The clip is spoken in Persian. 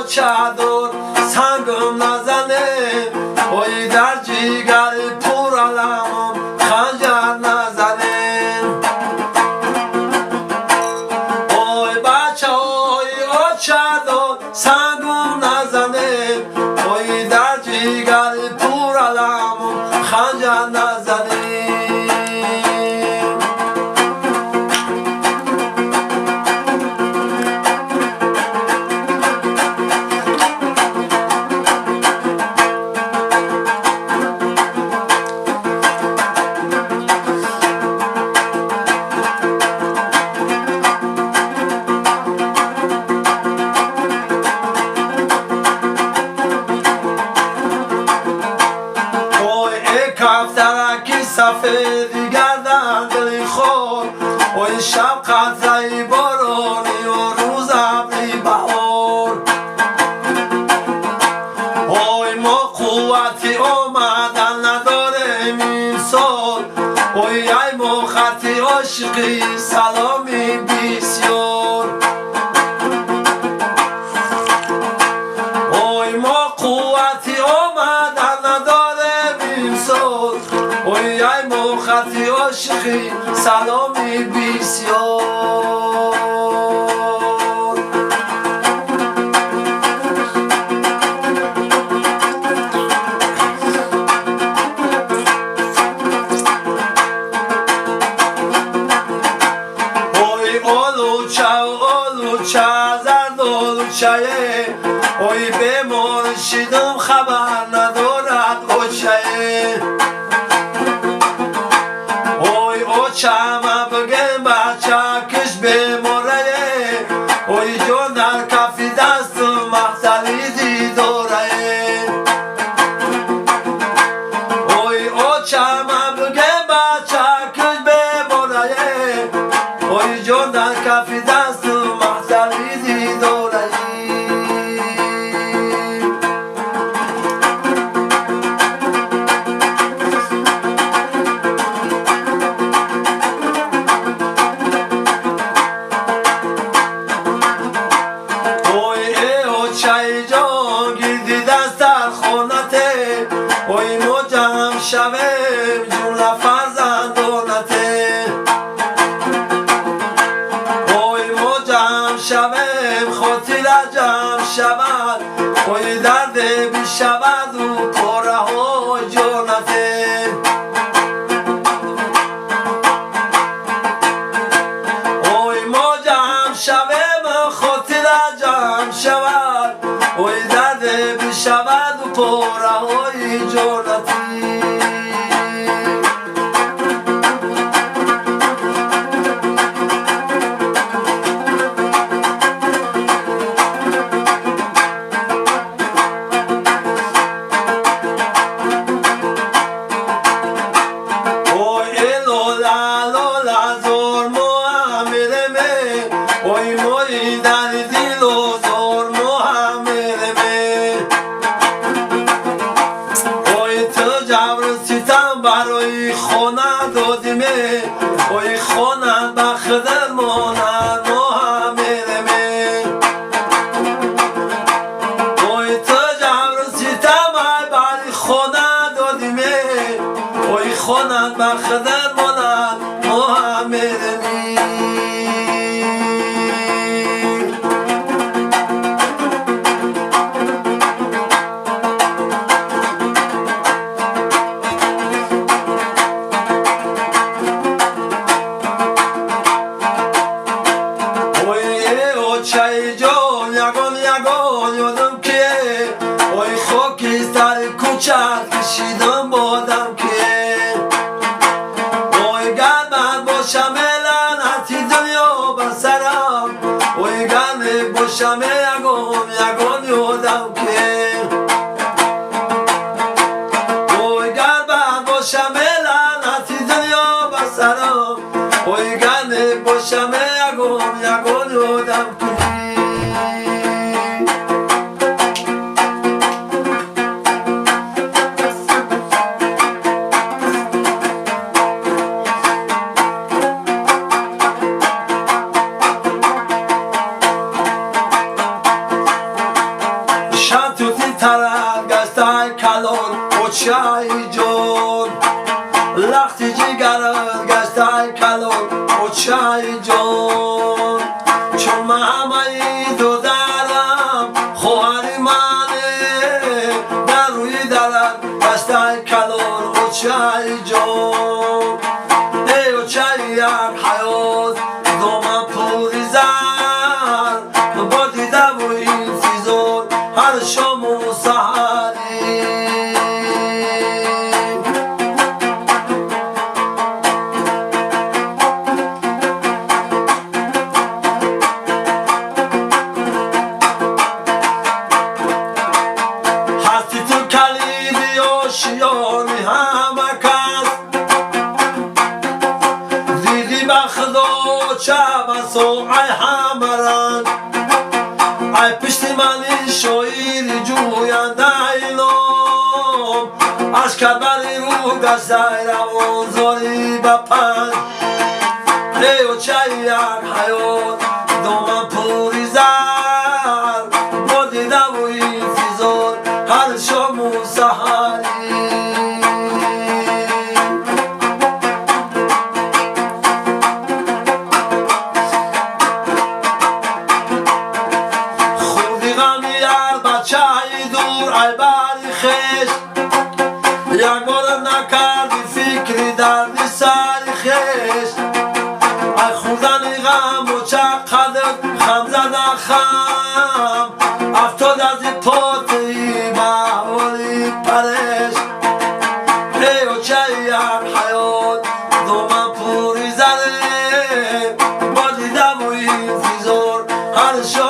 چادر سنگم نزنه وای در جیگر پر علمم خنجر نزنه وای بچه های چادر سنگم نزنه وای در جیگر پر علمم خنجر نزنه سفید گردن دلی خور وای شب قطره بارانی و روز ابری بهار وای ما قوتی آمدن نداریم این سال وای ای ما خطی عاشقی سلامی بسیار وای ما قوتی آمدن نداریم این سال وای ای مخطی عاشقی سلامی بسیار وای آلوچه زرد آلوچه وای به مرشدم خبر ندارد آچه چما بگم بچه کش بماره وای جان در کفی دست مختلیزی داره وای چما بگم بچه کش بماره وای جان در کفی دست مختلیزی داره وای ما جمع شویم جمله فرزندانته وای ما جمع شویم خاطر جمع شود وای درد بشود و پاره های جانته وای ما جمع شویم خاطر جمع شود وای درد بشود و پاره های جانتی وای لولا لولا زور محمد می وای موی در دل و زور محمد می وای تو جبر ستم برای خونه دادی می وای خونه بخدر مانند محمد می وای تو جبر ستم برای خونه دادی می وای خونه بخدر مانند محمد می چای جان یگان یگان یادم که وای خاکی سر کوچت کشیدم بادم که وای گرم باشم لعنتی دنیا بر سرم وای گرم باشم یگان یگان یادم که وای گرم باشم لعنتی دنیا بر سرم وای گرم باشم یگان یگان یادم که چای جون لختی جگرت گشتای کلون و چای جون چون من همه دو دارم خواهری منه در روی درد گشتای کلون و چای جون ای و چای یک حیات دومن پوری زن با دیده و این فیزون هر شام و سحری هستی تو کلیدی آشیانی همه کس دیدی به خدا چه بسو ای همه رنگ ای پشت منی شاعری جوینده اینام از کربلی رو گشته روان زاری به پنج ای و چه یک حیات دامن پوری زر با دیده و این فیزار هر شام و سحری خوردی غمی از بچه دور ای بری خش یک بار نکردی فکری دردی سری خش ای خوردن غم و چقدر خم زدن خم افتاد از این پاتی محولی پرش ای و چه یک حیات دومن پوری زده با دیده و این فیزار هر شام